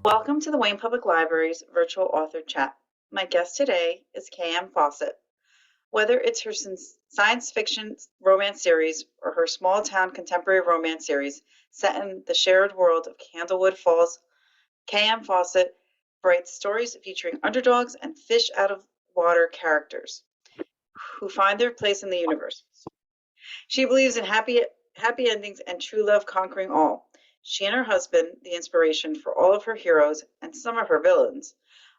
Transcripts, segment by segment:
Welcome to the Wayne Public Library's virtual author chat. My guest today is K.M. Fawcett. Whether it's her science fiction romance series or her small town contemporary romance series set in the shared world of Candlewood Falls, K.M. Fawcett writes stories featuring underdogs and fish out of water characters who find their place in the universe. She believes in happy endings and true love conquering all. She and her husband, the inspiration for all of her heroes and some of her villains,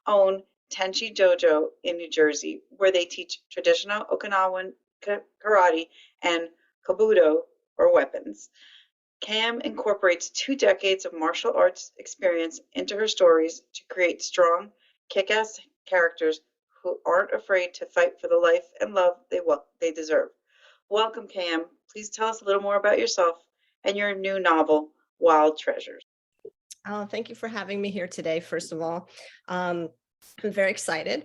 own Tenchi Dojo in New Jersey, where they teach traditional Okinawan karate and kobudo, or weapons. Cam incorporates 2 decades of martial arts experience into her stories to create strong, kick-ass characters who aren't afraid to fight for the life and love they deserve. Welcome, Cam. Please tell us a little more about yourself and your new novel, Wild Treasures. Oh, thank you for having me here today, first of all. I'm very excited.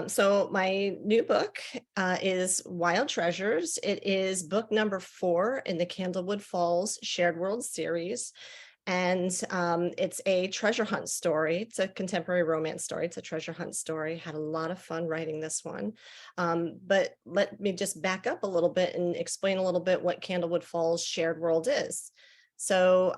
So my new book is Wild Treasures. It is book number 4 in the Candlewood Falls Shared World series. And it's a treasure hunt story. It's a contemporary romance story. It's a treasure hunt story. Had a lot of fun writing this one. But let me just back up a little bit and explain a little bit what Candlewood Falls Shared World is. So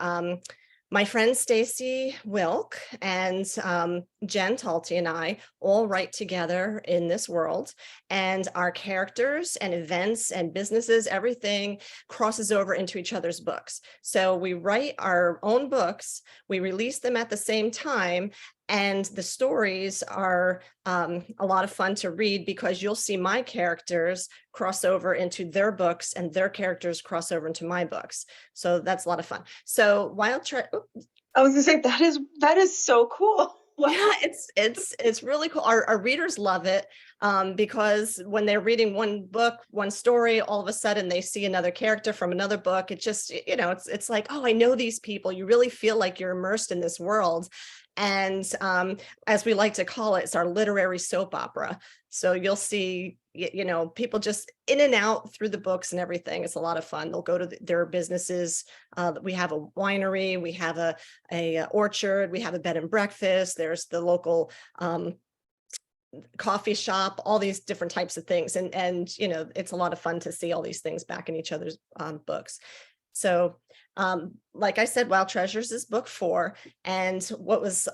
my friend Stacy Wilk and Jen Talty and I all write together in this world, and our characters and events and businesses, everything crosses over into each other's books. So we write our own books, we release them at the same time, and the stories are a lot of fun to read because you'll see my characters cross over into their books and their characters cross over into my books. So that's a lot of fun. So I was gonna say that is so cool. Wow. yeah, it's really cool. Our readers love it because when they're reading one book, one story, all of a sudden they see another character from another book. It just, it's like, oh, I know these people. You really feel like you're immersed in this world. And as we like to call it, it's our literary soap opera. So you'll see, people just in and out through the books and everything. It's a lot of fun. They'll go to their businesses. We have a winery, we have a orchard, we have a bed and breakfast. There's the local coffee shop, all these different types of things. And it's a lot of fun to see all these things back in each other's books. So like I said, Wild Treasures is book 4. And what was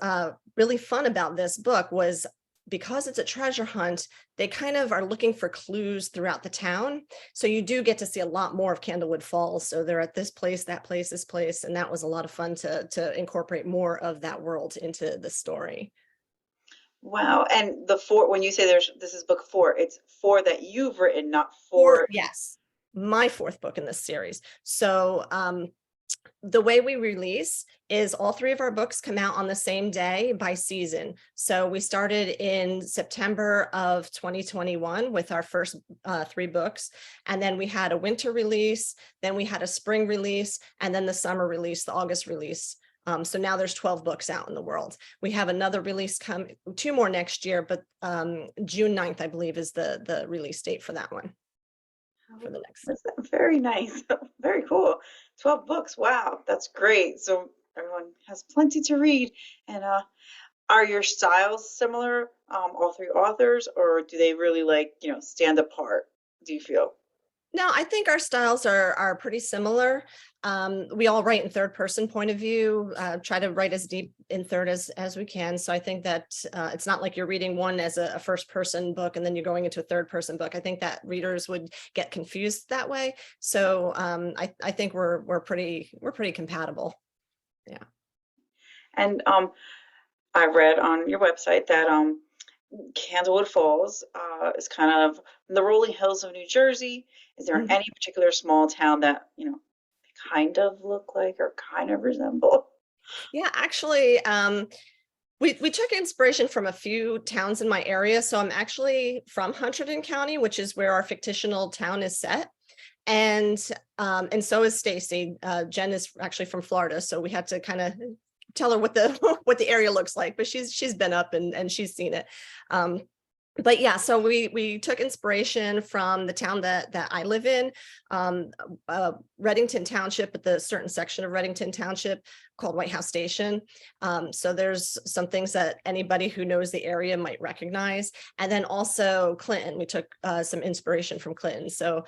really fun about this book was because it's a treasure hunt, they kind of are looking for clues throughout the town. So you do get to see a lot more of Candlewood Falls. So they're at this place, that place, this place. And that was a lot of fun to incorporate more of that world into the story. Wow. And the 4, when you say this is book 4, it's 4 that you've written, not Or 4. yes, my 4th book in this series. So the way we release is all 3 of our books come out on the same day by season. So we started in September of 2021 with our first 3 books. And then we had a winter release, then we had a spring release, and then the summer release, the August release. So now there's 12 books out in the world. We have another release 2 more next year, but June 9th, I believe, is the release date for that one. For the next. That's very nice. Very cool. 12 books. Wow, that's great. So everyone has plenty to read. And are your styles similar, all 3 authors, or do they really stand apart, do you feel? No, I think our styles are pretty similar. We all write in third person point of view, try to write as deep in third as we can. So I think that it's not like you're reading one as a first person book and then you're going into a third person book. I think that readers would get confused that way. So I think we're pretty compatible. Yeah. And I read on your website that Candlewood Falls is kind of in the rolling hills of New Jersey. Is there any particular small town that, kind of look like or kind of resemble? Yeah, actually, we took inspiration from a few towns in my area. So I'm actually from Hunterdon County, which is where our fictional town is set. And so is Stacy. Jen is actually from Florida, so we had to kind of tell her what the what the area looks like, but she's been up and she's seen it. But yeah, so we took inspiration from the town that I live in, um, Reddington Township, but the certain section of Reddington Township called White House Station. So there's some things that anybody who knows the area might recognize. And then also Clinton, we took some inspiration from Clinton. So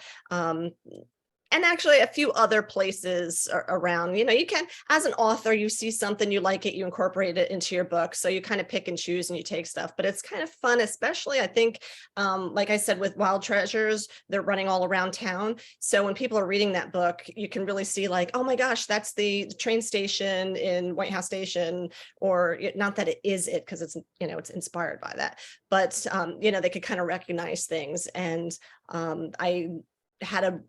and actually a few other places around. You can, as an author, you see something, you like it, you incorporate it into your book. So you kind of pick and choose and you take stuff, but it's kind of fun, especially I think, like I said, with Wild Treasures, they're running all around town. So when people are reading that book, you can really see like, oh my gosh, that's the train station in White House Station, or not that it is it, because it's inspired by that, but they could kind of recognize things. And I had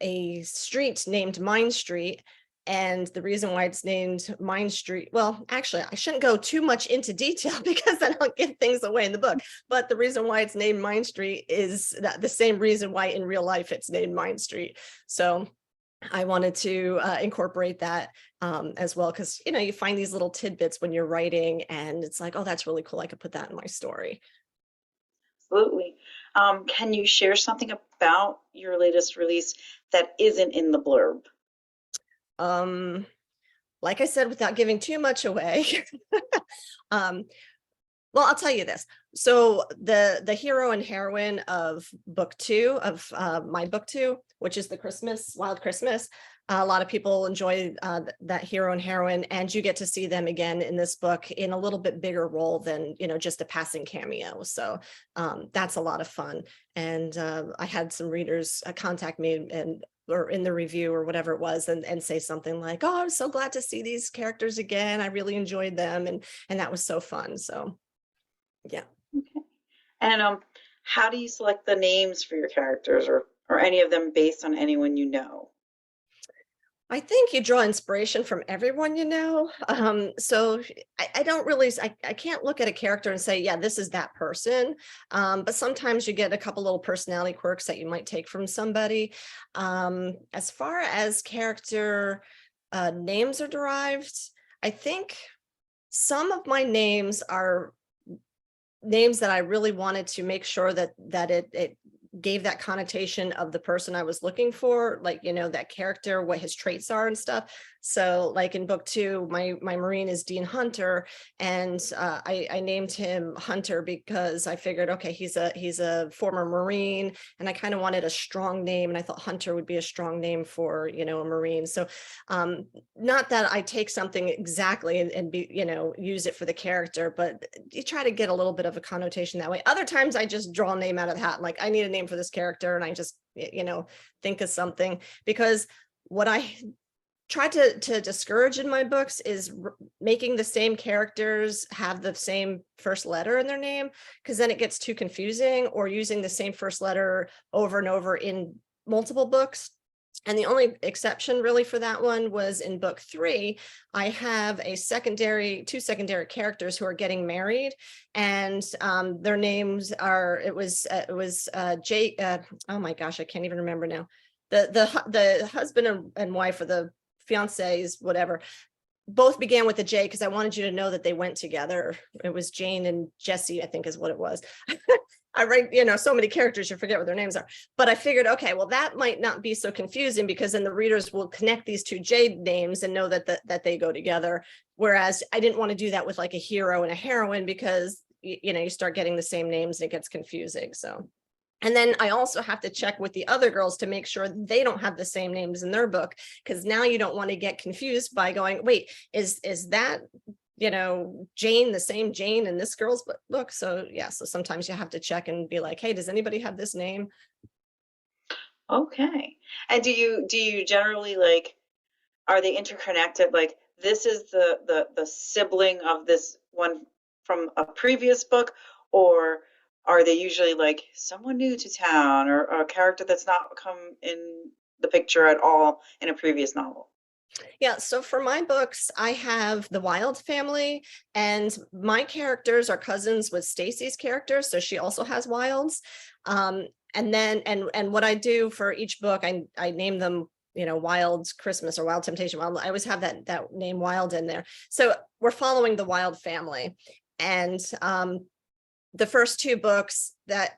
a street named Mine Street. And the reason why it's named Mine Street, well, actually, I shouldn't go too much into detail because then I'll give things away in the book. But the reason why it's named Mine Street is the same reason why in real life it's named Mine Street. So I wanted to incorporate that as well, because, you find these little tidbits when you're writing and it's like, oh, that's really cool. I could put that in my story. Absolutely. Can you share something about your latest release that isn't in the blurb? Um, like I said, without giving too much away, um, well, I'll tell you this. So the hero and heroine of book 2 of my book 2, which is the Wild Christmas, a lot of people enjoy that hero and heroine, and you get to see them again in this book in a little bit bigger role than just a passing cameo. So that's a lot of fun. And I had some readers contact me or in the review or whatever it was, and say something like, oh, I'm so glad to see these characters again. I really enjoyed them, and that was so fun. So yeah. Okay. And how do you select the names for your characters, or any of them based on anyone you know? I think you draw inspiration from everyone you know. So I don't really, I can't look at a character and say, yeah, this is that person. But sometimes you get a couple little personality quirks that you might take from somebody. As far as character names are derived, I think some of my names are names that I really wanted to make sure that it gave that connotation of the person I was looking for, like, that character, what his traits are and stuff. So like in book 2, my Marine is Dean Hunter, and I named him Hunter because I figured, okay, he's a former Marine, and I kind of wanted a strong name, and I thought Hunter would be a strong name for, a Marine. So not that I take something exactly and be, use it for the character, but you try to get a little bit of a connotation that way. Other times I just draw a name out of the hat, like I need a name for this character, and I just think of something, because what I try to discourage in my books is making the same characters have the same first letter in their name, because then it gets too confusing, or using the same first letter over and over in multiple books. And the only exception really for that one was in book 3. I have two secondary characters who are getting married, and their names are, it was Jake. Oh my gosh, I can't even remember now. The husband and wife, or the fiancés, whatever, both began with a J, because I wanted you to know that they went together. It was Jane and Jesse, I think is what it was. I write, so many characters, you forget what their names are. But I figured, okay, well, that might not be so confusing, because then the readers will connect these two J names and know that they go together. Whereas I didn't want to do that with like a hero and a heroine, because you start getting the same names and it gets confusing. So, and then I also have to check with the other girls to make sure they don't have the same names in their book, because now you don't want to get confused by going, wait, is that Jane the same Jane in this girl's book? So yeah, so sometimes you have to check and be like, hey, does anybody have this name? Okay. And do you generally, like, are they interconnected? Like, this is the sibling of this one from a previous book, or are they usually like someone new to town, or a character that's not come in the picture at all in a previous novel? Yeah, so for my books, I have the Wild family, and my characters are cousins with Stacy's characters, so she also has Wilds. And then and what I do for each book, I name them, Wild Christmas or Wild Temptation. Wild, I always have that name Wild in there. So we're following the Wild family, and the first two books that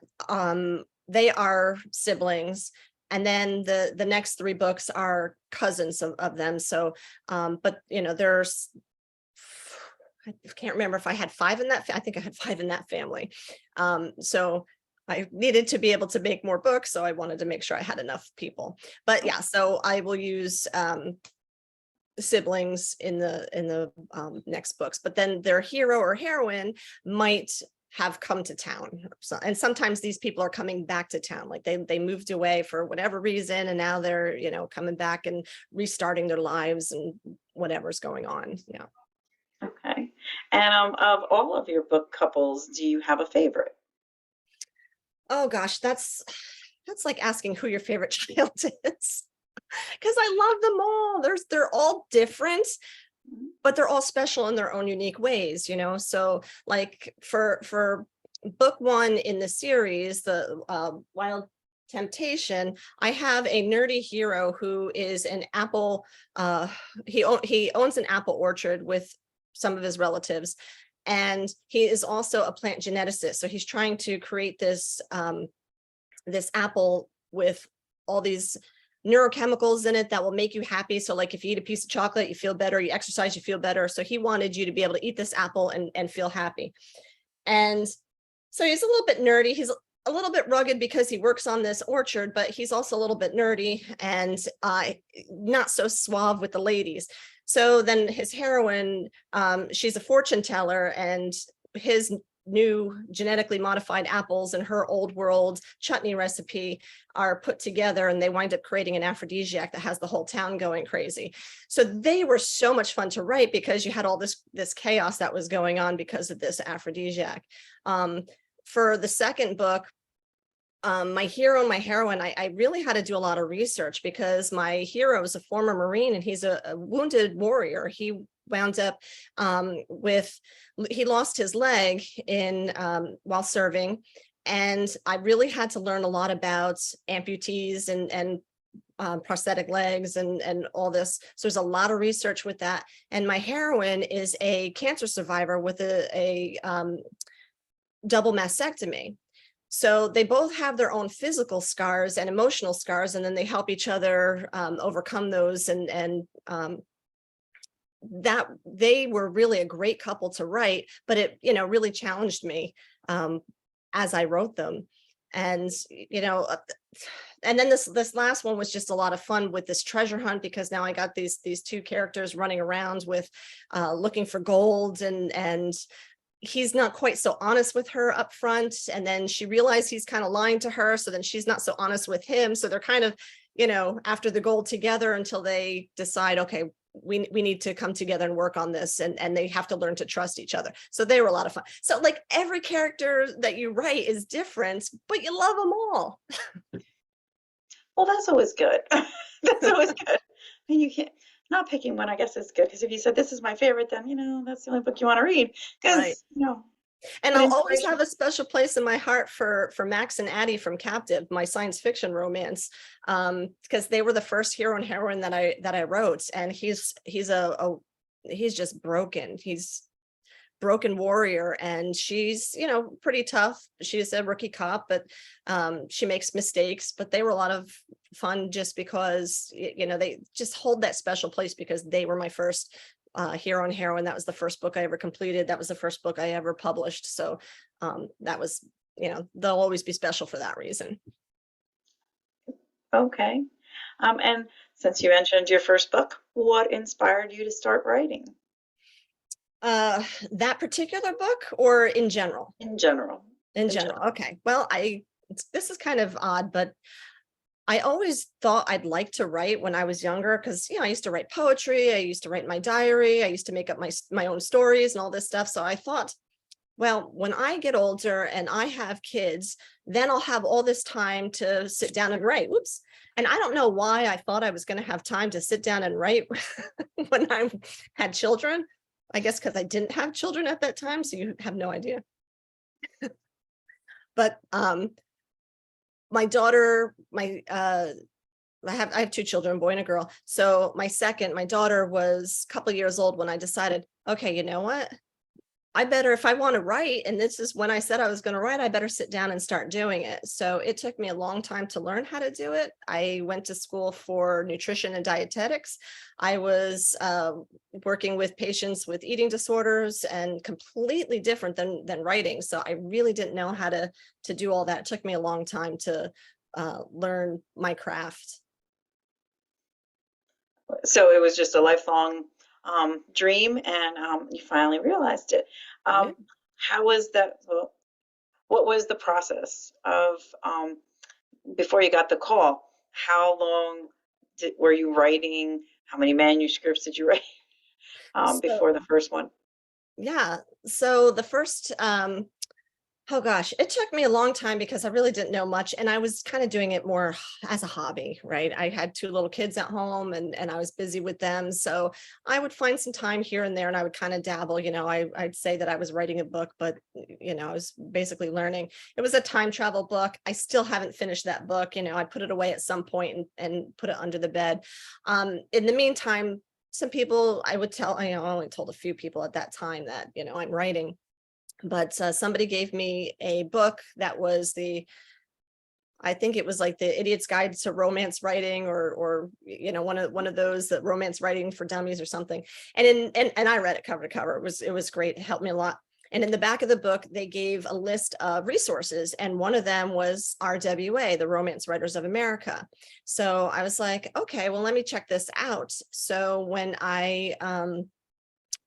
they are siblings, and then the next three books are cousins of them. So but there's, I can't remember if I had five in that. I think I had five in that family. So I needed to be able to make more books, so I wanted to make sure I had enough people. But yeah, so I will use siblings in the next books, but then their hero or heroine might have come to town. So, and sometimes these people are coming back to town, like they moved away for whatever reason, and now they're coming back and restarting their lives and whatever's going on. Yeah. Okay. And of all of your book couples, do you have a favorite? Oh gosh, that's like asking who your favorite child is, because I love them all. They're all different, Mhm. but they're all special in their own unique ways. So like for book one in the series, the Wild Temptation, I have a nerdy hero who is an apple. He owns an apple orchard with some of his relatives, and he is also a plant geneticist. So he's trying to create this apple with all these neurochemicals in it that will make you happy. So like if you eat a piece of chocolate, you feel better, you exercise, you feel better. So he wanted you to be able to eat this apple and feel happy. And so he's a little bit nerdy. He's a little bit rugged because he works on this orchard, but he's also a little bit nerdy and not so suave with the ladies. So then his heroine, she's a fortune teller, and his new genetically modified apples and her old world chutney recipe are put together, and they wind up creating an aphrodisiac that has the whole town going crazy. So they were so much fun to write because you had all this chaos that was going on because of this aphrodisiac. For the second book, my hero and my heroine, I really had to do a lot of research because my hero is a former Marine and he's a wounded warrior. He wound up he lost his leg while serving. And I really had to learn a lot about amputees and prosthetic legs and all this. So there's a lot of research with that. And my heroine is a cancer survivor with a double mastectomy. So they both have their own physical scars and emotional scars, and then they help each other overcome those. And that they were really a great couple to write, but it really challenged me as I wrote them. And and then this last one was just a lot of fun with this treasure hunt, because now I got these two characters running around with looking for gold, and he's not quite so honest with her up front, and then she realized he's kind of lying to her, so then she's not so honest with him, so they're kind of after the gold together until they decide, okay, we need to come together and work on this, and they have to learn to trust each other. So they were a lot of fun. So like every character that you write is different, but you love them all. Well, that's always good. That's always good. And you can't, not picking one, I guess is good, because if you said this is my favorite, then that's the only book you want to read. Right. Because And but I'll always inspiration. have a special place in my heart for Max and Addie from Captive, my science fiction romance, because they were the first hero and heroine that I wrote, and he's just broken. He's broken warrior, and she's pretty tough. She's a rookie cop, but she makes mistakes. But they were a lot of fun just because they just hold that special place because they were my first hero and heroine. That was the first book I ever completed. That was the first book I ever published. So that was, they'll always be special for that reason. Okay. And since you mentioned your first book, what inspired you to start writing That particular book, or in general? in general? In In general. general. Okay. Well, this is kind of odd, but I always thought I'd like to write when I was younger, because I used to write poetry, I used to write my diary, I used to make up my own stories and all this stuff. So I thought, well, when I get older and I have kids, then I'll have all this time to sit down and write. Whoops. And I don't know why I thought I was going to have time to sit down and write when I had children. I guess because I didn't have children at that time, so you have no idea. But my daughter, I have two children, a boy and a girl. So my daughter was a couple of years old when I decided, okay, you know what? I better, if I want to write, and this is when I said I was going to write, I better sit down and start doing it. So it took me a long time to learn how to do it. I went to school for nutrition and dietetics. I was working with patients with eating disorders, and completely different than writing. So I really didn't know how to do all that. It took me a long time to learn my craft. So it was just a lifelong dream, and you finally realized it. Yeah. How was that? Well, what was the process of before you got the call? How long were you writing? How many manuscripts did you write So before the first one? yeah, so the first oh gosh, it took me a long time because I really didn't know much, and I was kind of doing it more as a hobby, right? I had two little kids at home, and I was busy with them. So I would find some time here and there, and I would kind of dabble, I'd say that I was writing a book, but I was basically learning. It was a time travel book. I still haven't finished that book. I put it away at some point and put it under the bed. In the meantime, some people I would tell, I only told a few people at that time that, I'm writing, but somebody gave me a book that was I think it was like the Idiot's Guide to Romance Writing, or one of those, that romance writing for dummies or something. And I read it cover to cover. It was great. It helped me a lot. And in the back of the book, they gave a list of resources, and one of them was RWA, the Romance Writers of America. So I was like, okay, well, let me check this out. So when I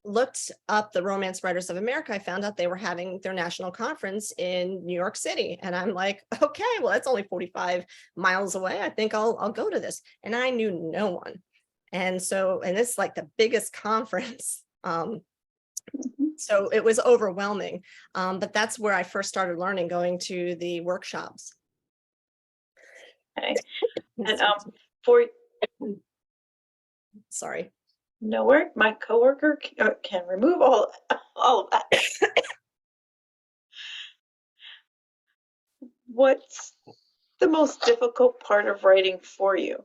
looked up the Romance Writers of America, I found out they were having their national conference in New York City. And I'm like, okay, well, that's only 45 miles away. I think I'll go to this. And I knew no one. And it's like the biggest conference. So it was overwhelming. But that's where I first started learning, going to the workshops. Okay. And for Sorry. no work, my coworker can remove all of that. What's the most difficult part of writing for you?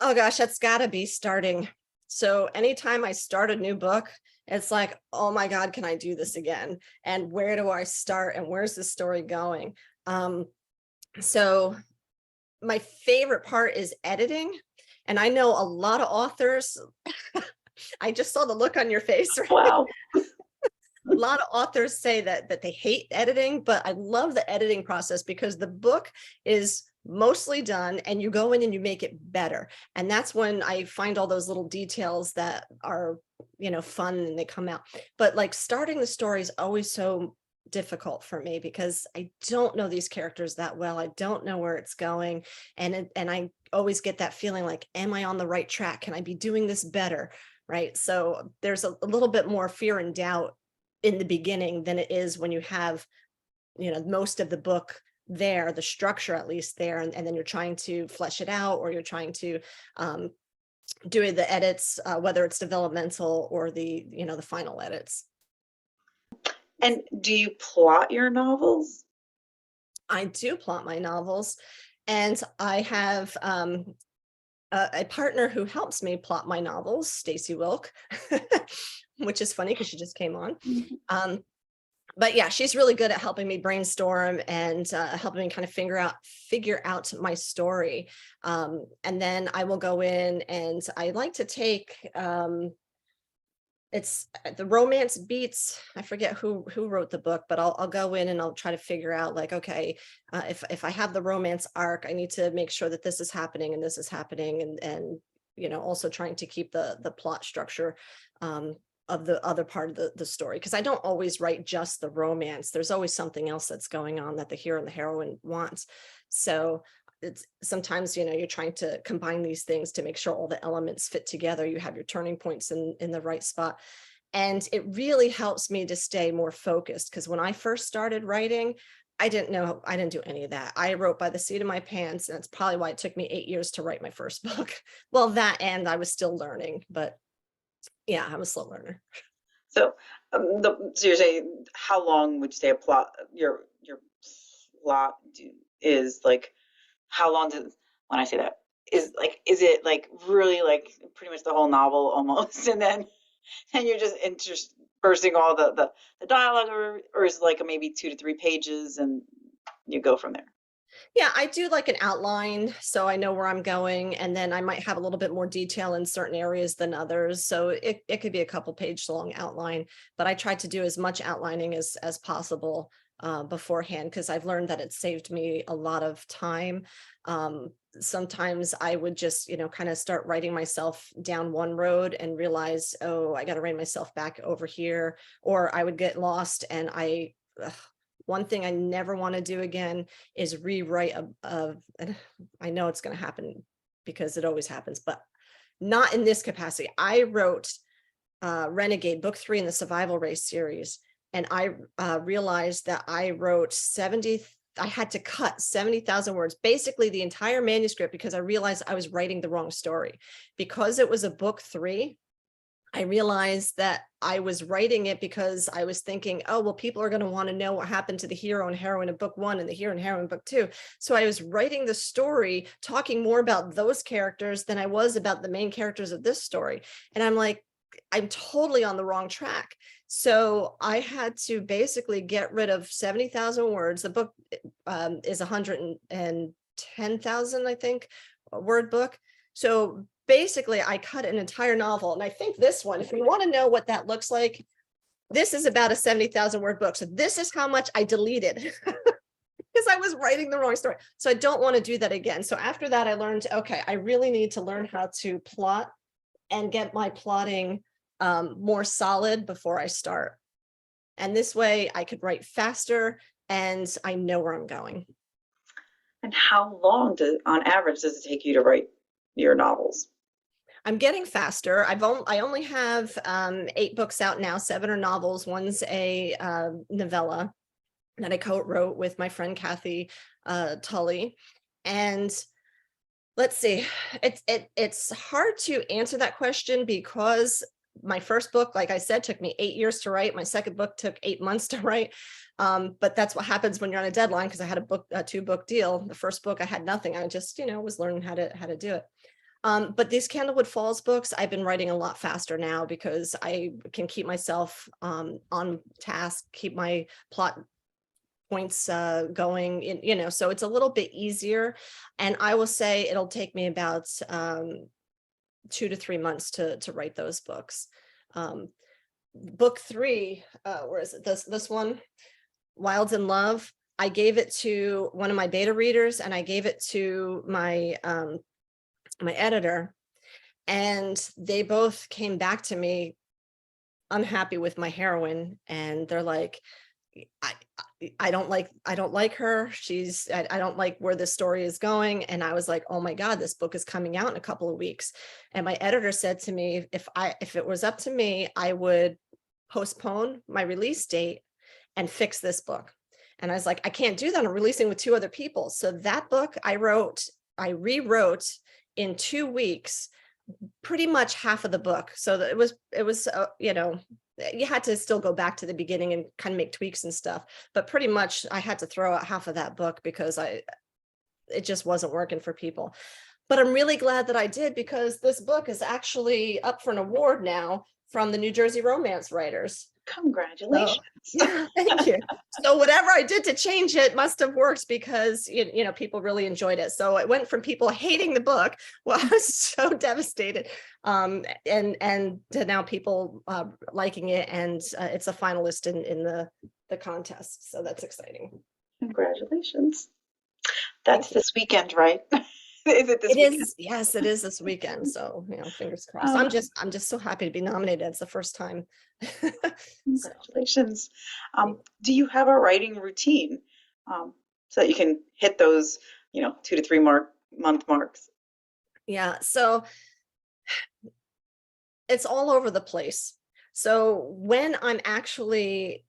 Oh gosh, that's got to be starting. So anytime I start a new book, it's like, oh my God, can I do this again? And where do I start? And where's the story going? So my favorite part is editing. And I know a lot of authors, I just saw the look on your face, right? Wow. A lot of authors say that they hate editing, but I love the editing process because the book is mostly done and you go in and you make it better. And that's when I find all those little details that are, fun, and they come out. But like, starting the story is always so difficult for me because I don't know these characters that well. I don't know where it's going. And I always get that feeling like, am I on the right track? Can I be doing this better? Right. So there's a little bit more fear and doubt in the beginning than it is when you have, most of the book there, the structure at least there, and then you're trying to flesh it out, or you're trying to do the edits, whether it's developmental or the final edits. And do you plot your novels? I do plot my novels, and I have a partner who helps me plot my novels, Stacy Wilk, which is funny because she just came on. But yeah, she's really good at helping me brainstorm and helping me kind of figure out my story. And then I will go in, and I like to take it's the romance beats. I forget who wrote the book, but I'll go in and I'll try to figure out, like, okay, if I have the romance arc, I need to make sure that this is happening and this is happening, and also trying to keep the plot structure of the other part of the story, because I don't always write just the romance. There's always something else that's going on that the hero and the heroine wants. So it's sometimes, you're trying to combine these things to make sure all the elements fit together. You have your turning points in the right spot. And it really helps me to stay more focused, because when I first started writing, I didn't do any of that. I wrote by the seat of my pants, and that's probably why it took me 8 years to write my first book. Well, that, and I was still learning, but yeah, I'm a slow learner. So, so you're saying, how long would you say a plot, your plot is like? How long does, when I say that, is it like really like pretty much the whole novel almost, and then you're just bursting all the dialogue, or is it like maybe 2 to 3 pages and you go from there? Yeah, I do like an outline so I know where I'm going, and then I might have a little bit more detail in certain areas than others. So it could be a couple page long outline, but I try to do as much outlining as possible beforehand, because I've learned that it saved me a lot of time. Sometimes I would just, kind of start writing myself down one road and realize, oh, I got to write myself back over here, or I would get lost and one thing I never want to do again is rewrite and I know it's going to happen because it always happens, but not in this capacity. I wrote Renegade book 3 in the survival race series, and I realized that I wrote I had to cut 70,000 words, basically the entire manuscript, because I realized I was writing the wrong story. Because it was a book 3, I realized that I was writing it because I was thinking, oh, well, people are going to want to know what happened to the hero and heroine of book 1 and the hero and heroine of book 2. So I was writing the story, talking more about those characters than I was about the main characters of this story. And I'm like, I'm totally on the wrong track. So I had to basically get rid of 70,000 words. The book is 110,000, I think, word book. So basically I cut an entire novel. And I think this one, if you want to know what that looks like, this is about a 70,000 word book. So this is how much I deleted because I was writing the wrong story. So I don't want to do that again. So after that, I learned, okay, I really need to learn how to plot and get my plotting more solid before I start. And this way I could write faster and I know where I'm going. And how long on average does it take you to write your novels? I'm getting faster. I only have 8 books out now. 7 are novels. One's a novella that I co-wrote with my friend Kathy Tully. And let's see, it's hard to answer that question because my first book, like I said, took me 8 years to write. My second book took 8 months to write. But that's what happens when you're on a deadline, because I had a 2-book deal. The first book I had nothing. I just, was learning how to do it. But these Candlewood Falls books, I've been writing a lot faster now because I can keep myself on task, keep my plot points going, so it's a little bit easier. And I will say it'll take me about 2 to 3 months to write those books. Book 3, where is it? This one, Wild in Love. I gave it to one of my beta readers, and I gave it to my my editor, and they both came back to me unhappy with my heroine, and they're like, I don't like her. I don't like where this story is going. And I was like, oh my God, this book is coming out in a couple of weeks. And my editor said to me, if it was up to me, I would postpone my release date and fix this book. And I was like, I can't do that. I'm releasing with 2 other people. So that book I rewrote in 2 weeks, pretty much half of the book. So that it was you had to still go back to the beginning and kind of make tweaks and stuff, but pretty much I had to throw out half of that book because it just wasn't working for people. But I'm really glad that I did, because this book is actually up for an award now from the New Jersey Romance Writers. Congratulations. So, yeah, thank you. So whatever I did to change it must have worked, because people really enjoyed it. So it went from people hating the book, well, I was so devastated, and to now people liking it, and it's a finalist in the contest. So that's exciting. Congratulations. That's this weekend, right? Is it this weekend? Yes, it is this weekend. So, fingers crossed. I'm just so happy to be nominated. It's the first time. Congratulations. Do you have a writing routine so that you can hit those, 2 to 3 month marks? Yeah. So it's all over the place. So when I'm actually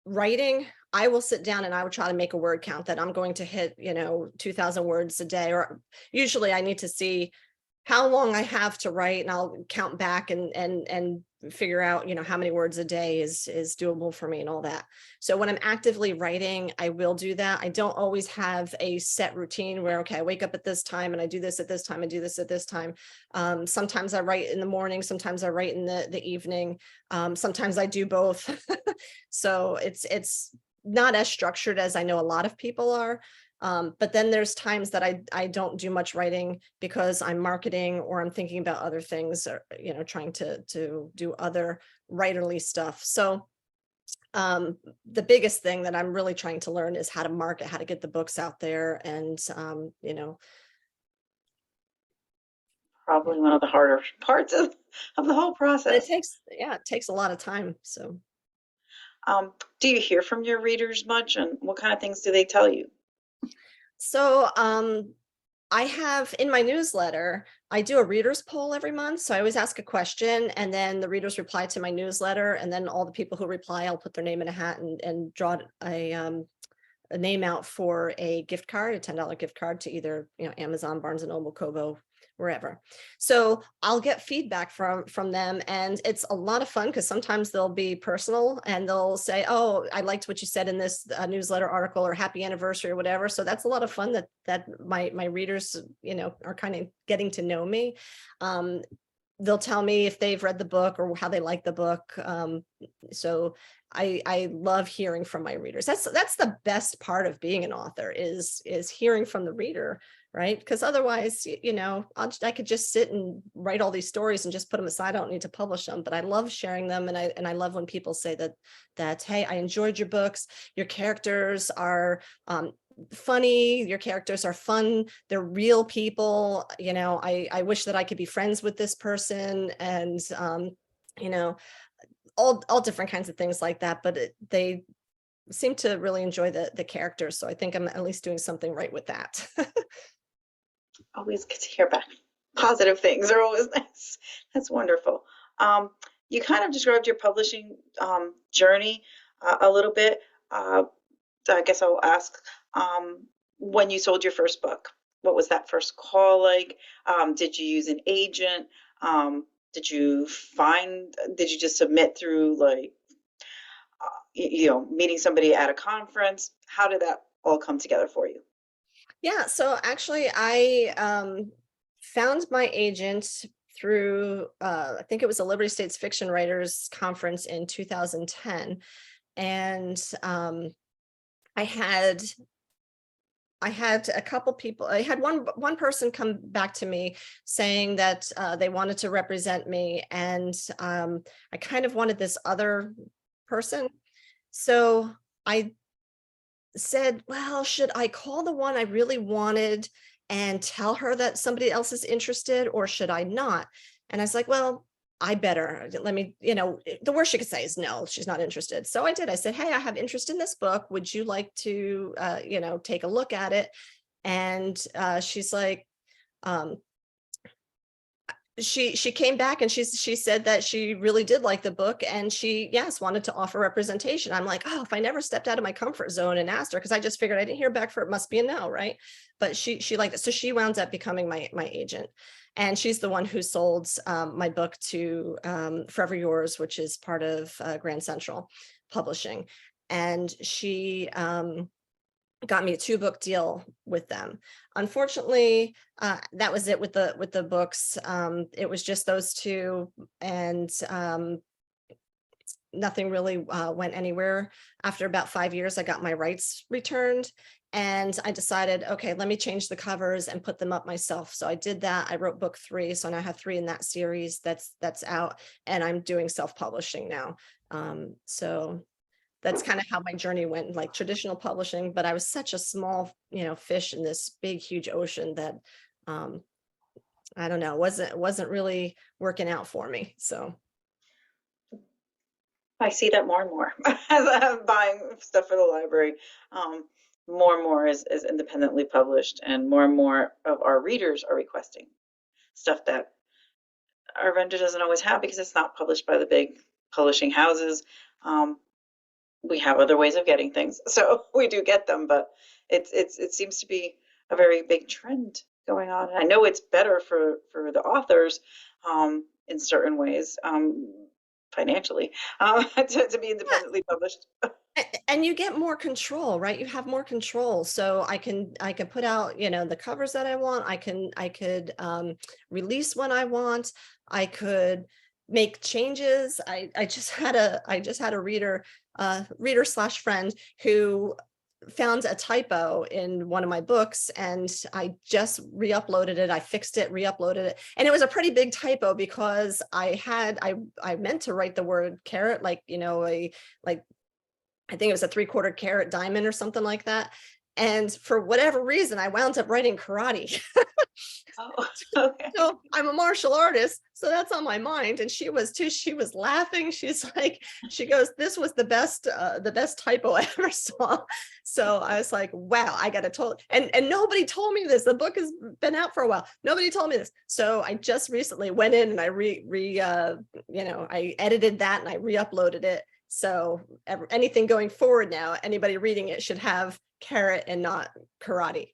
writing, I will sit down and I will try to make a word count that I'm going to hit, 2,000 words a day, or usually I need to see how long I have to write, and I'll count back and figure out, how many words a day is doable for me and all that. So when I'm actively writing, I will do that. I don't always have a set routine where, okay, I wake up at this time and I do this at this time and do this at this time. Sometimes I write in the morning, sometimes I write in the evening. Sometimes I do both. So it's not as structured as I know a lot of people are. But then there's times that I don't do much writing because I'm marketing or I'm thinking about other things, or trying to do other writerly stuff. So the biggest thing that I'm really trying to learn is how to market, how to get the books out there, and Probably one of the harder parts of the whole and process. it takes a lot of time. So Um, do you hear from your readers much, and what kind of things do they tell you? so I have in my newsletter, I do a readers poll every month. So I always ask a question, and then the readers reply to my newsletter. And then all the people who reply, I'll put their name in a hat and draw a name out for a gift card, a $10 gift card to either, Amazon, Barnes and Noble, Kobo, wherever. So I'll get feedback from them, and it's a lot of fun because sometimes they'll be personal and they'll say, "Oh, I liked what you said in this newsletter article," or "Happy anniversary," or whatever. So that's a lot of fun that my readers, are kind of getting to know me. Um, they'll tell me if they've read the book or how they like the book. So I love hearing from my readers. That's the best part of being an author is hearing from the reader, right? Because otherwise, I could just sit and write all these stories and just put them aside. I don't need to publish them, but I love sharing them, and I love when people say that hey, I enjoyed your books. Your characters are funny, your characters are fun, they're real people. I wish that I could be friends with this person, and you know all different kinds of things like that. But they seem to really enjoy the characters, so I think I'm at least doing something right with that. Always good to hear back. Positive things are always nice. That's wonderful. Um, you kind of described your publishing journey a little bit. So I guess I'll ask, when you sold your first book, what was that first call like? Did you use an agent? Did you just submit through like, meeting somebody at a conference? How did that all come together for you? Yeah, so actually I found my agent through I think it was a Liberty States Fiction Writers Conference in 2010. And I had I had a couple people. I had one person come back to me saying that they wanted to represent me, and I kind of wanted this other person. So I said, well, should I call the one I really wanted and tell her that somebody else is interested, or should I not? And I was like, well, I better let me, the worst she could say is no, she's not interested. So I did. I said, hey, I have interest in this book. Would you like to, take a look at it? And she's like, um, she came back and she said that she really did like the book, and she, yes, wanted to offer representation. I'm like, oh, if I never stepped out of my comfort zone and asked her, because I just figured I didn't hear back for it, must be a no, right? But she liked it, so she wound up becoming my agent, and she's the one who sold my book to Forever Yours, which is part of Grand Central Publishing. And she got me a 2-book deal with them. Unfortunately, that was it with the books. It was just those two, and nothing really went anywhere. After about 5 years, I got my rights returned, and I decided, okay, let me change the covers and put them up myself. So I did that. I wrote book 3, so now I have 3 in that series that's out, and I'm doing self-publishing now. So that's kind of how my journey went, like traditional publishing, but I was such a small, fish in this big, huge ocean that um, I don't know, wasn't really working out for me. So I see that more and more as I'm buying stuff for the library. Um, More and more is independently published, and more of our readers are requesting stuff that our vendor doesn't always have because it's not published by the big publishing houses. Um, we have other ways of getting things, so we do get them, but it seems to be a very big trend going on. And I know it's better for the authors in certain ways, financially, to be independently published. And you get more control, right? You have more control. So I can put out, the covers that I want. I could release when I want. I could make changes. I just had a reader slash friend who found a typo in one of my books, and I just re-uploaded it. I fixed it, re-uploaded it. And it was a pretty big typo because I meant to write the word carrot, like, like I think it was a 3/4 carat diamond or something like that. And for whatever reason, I wound up writing karate. Oh, okay. So I'm a martial artist, so that's on my mind. And she was too. She was laughing. She goes, "This was the best typo I ever saw." So I was like, "Wow, I got to tell." And nobody told me this. The book has been out for a while. Nobody told me this. So I just recently went in and I edited that and I re-uploaded it. So anything going forward now, anybody reading it should have carrot and not karate.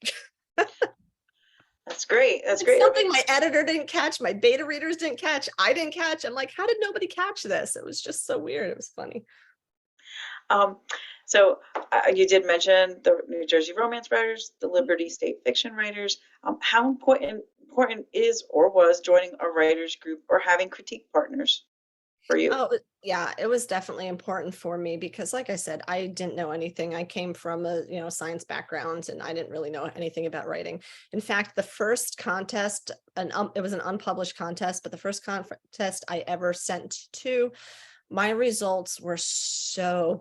That's great. That's It's great. something my editor didn't catch, my beta readers didn't catch, I didn't catch. I'm like, how did nobody catch this? It was just so weird. It was funny. Um, so you did mention the New Jersey romance writers, the Liberty State fiction writers. How important is or was joining a writers group or having critique partners for you? Oh, yeah, it was definitely important for me because, like I said, I didn't know anything. I came from a, science background and I didn't really know anything about writing. In fact, the first contest, it was an unpublished contest, but the first contest I ever sent to, my results were so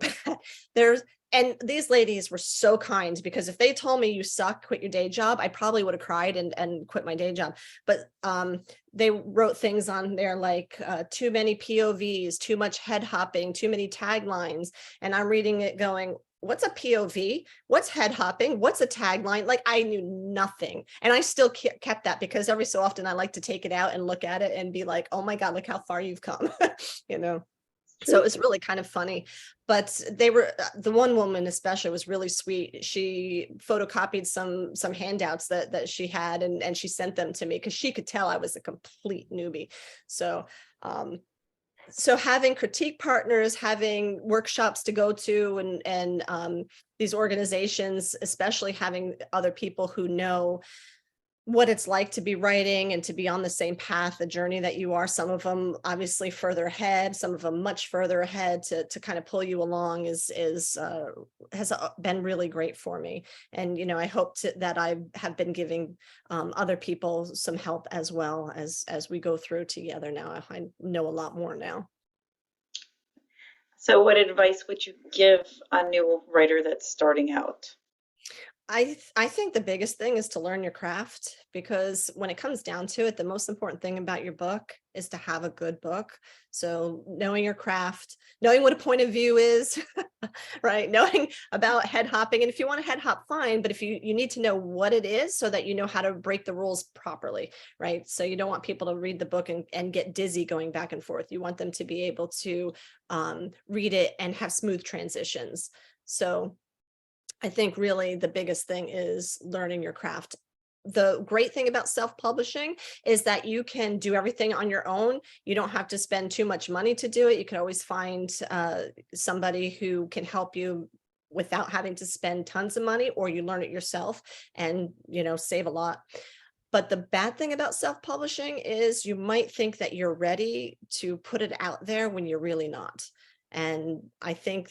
bad. And these ladies were so kind, because if they told me you suck, quit your day job, I probably would have cried and quit my day job. But they wrote things on there like too many POVs, too much head hopping, too many taglines. And I'm reading it going, what's a POV? What's head hopping? What's a tagline? Like, I knew nothing. And I still kept that because every so often I like to take it out and look at it and be like, oh my God, look how far you've come, So it was really kind of funny. But the one woman especially was really sweet. She photocopied some handouts that she had, and she sent them to me because she could tell I was a complete newbie. So so having critique partners, having workshops to go to, and these organizations, especially having other people who know what it's like to be writing and to be on the same path, the journey that you are. Some of them obviously further ahead, some of them much further ahead, to kind of pull you along has been really great for me. And, I hope that I have been giving other people some help as well as we go through together now. I know a lot more now. So what advice would you give a new writer that's starting out? I think the biggest thing is to learn your craft, because when it comes down to it, the most important thing about your book is to have a good book. So knowing your craft, knowing what a point of view is, right? Knowing about head hopping. And if you want to head hop, fine. But if you need to know what it is so that you know how to break the rules properly, right? So you don't want people to read the book and get dizzy going back and forth. You want them to be able to read it and have smooth transitions. So I think really the biggest thing is learning your craft. The great thing about self-publishing is that you can do everything on your own. You don't have to spend too much money to do it. You can always find somebody who can help you without having to spend tons of money, or you learn it yourself and, save a lot. But the bad thing about self-publishing is you might think that you're ready to put it out there when you're really not. And I think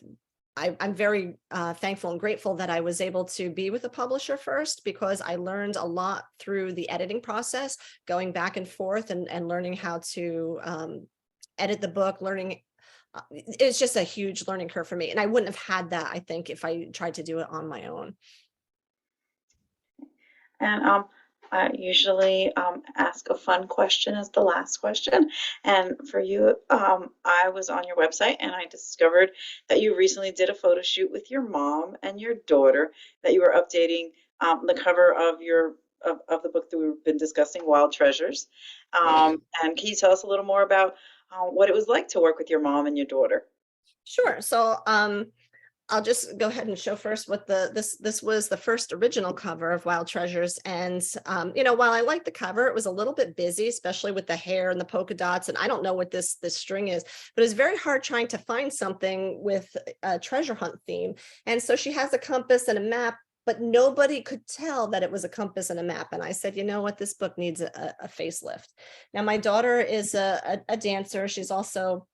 I'm very thankful and grateful that I was able to be with a publisher first, because I learned a lot through the editing process, going back and forth and learning how to edit the book, learning. It's just a huge learning curve for me. And I wouldn't have had that, I think, if I tried to do it on my own. And I usually ask a fun question as the last question. And for you, I was on your website and I discovered that you recently did a photo shoot with your mom and your daughter, that you were updating the cover of the book that we've been discussing, Wild Treasures. And can you tell us a little more about what it was like to work with your mom and your daughter? Sure. So I'll just go ahead and show first what this was the first original cover of Wild Treasures. And while I like the cover, it was a little bit busy, especially with the hair and the polka dots. And I don't know what this string is, but it's very hard trying to find something with a treasure hunt theme. And so she has a compass and a map, but nobody could tell that it was a compass and a map. And I said, you know what, this book needs a facelift. Now, my daughter is a dancer. She's also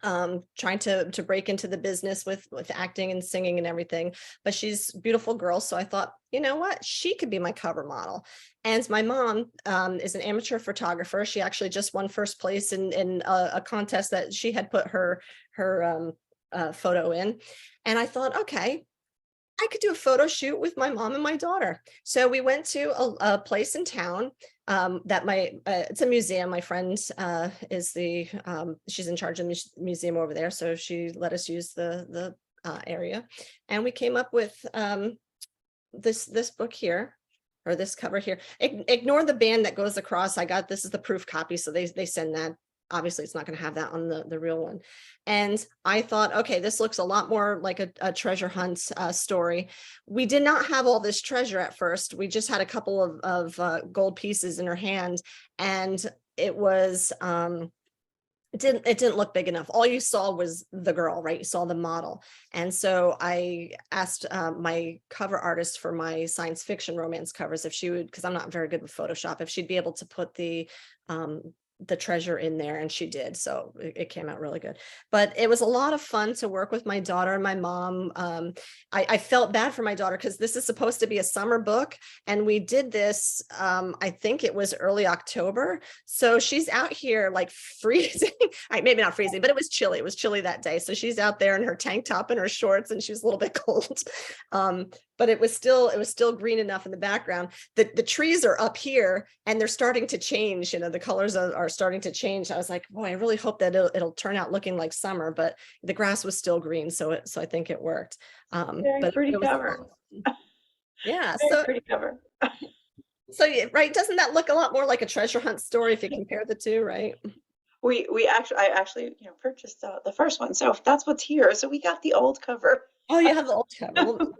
trying to break into the business with acting and singing and everything, but she's a beautiful girl. So I thought, you know what, she could be my cover model. And my mom is an amateur photographer. She actually just won first place in a contest that she had put her photo in. And I thought, okay, I could do a photo shoot with my mom and my daughter. So we went to a place in town that it's a museum. My friend is she's in charge of the museum over there. So she let us use the area. And we came up with this book here, or this cover here. Ignore the band that goes across. This is the proof copy. So they send that. Obviously, it's not going to have that on the real one. And I thought, okay, this looks a lot more like a treasure hunt story. We did not have all this treasure at first. We just had a couple of gold pieces in her hand, and it was it didn't look big enough. All you saw was the girl, right? You saw the model. And so I asked my cover artist for my science fiction romance covers if she would, because I'm not very good with Photoshop, if she'd be able to put the treasure in there, and she did. So it came out really good. But it was a lot of fun to work with my daughter and my mom. I felt bad for my daughter because this is supposed to be a summer book, and we did this I think it was early October. So she's out here like freezing. Maybe not freezing, but it was chilly. It was chilly that day. So she's out there in her tank top and her shorts, and she was a little bit cold. But it was still green enough in the background. The trees are up here and they're starting to change. The colors are starting to change. I was like, boy, I really hope that it'll turn out looking like summer, but the grass was still green. So I think it worked. Very pretty cover. Yeah. Very pretty cover. So yeah, right. Doesn't that look a lot more like a treasure hunt story if you compare the two, right? I actually purchased the first one, so that's what's here. So we got the old cover. Oh, you have the old cover. Well,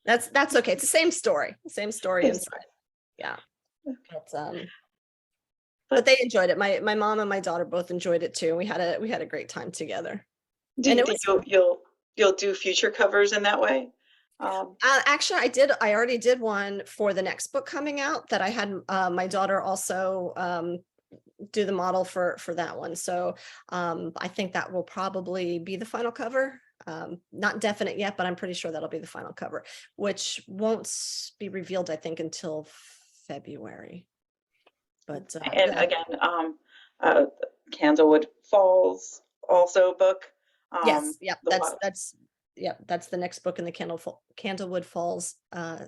that's okay. It's the same story inside. Yeah. But they enjoyed it. My mom and my daughter both enjoyed it too. We had a great time together. Do you think you'll do future covers in that way? Actually, I already did one for the next book coming out that I had my daughter also do the model for that one. So I think that will probably be the final cover. Not definite yet, but I'm pretty sure that'll be the final cover, which won't be revealed, I think, until February. But and again, Candlewood Falls also book. Yes, yep, that's the next book in the Candlewood Falls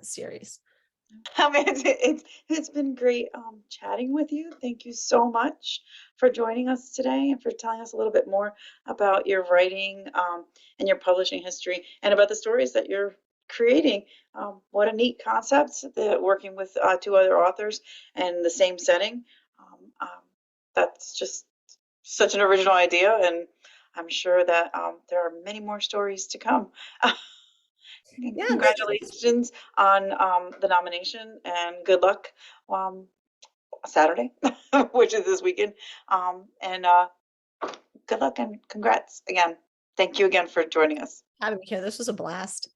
series. It's been great chatting with you. Thank you so much for joining us today and for telling us a little bit more about your writing and your publishing history and about the stories that you're creating. What a neat concept that working with two other authors in the same setting. That's just such an original idea, and I'm sure that there are many more stories to come. Yeah, congratulations on the nomination, and good luck Saturday, which is this weekend. And good luck and congrats again. Thank you again for joining us. having me here. This was a blast.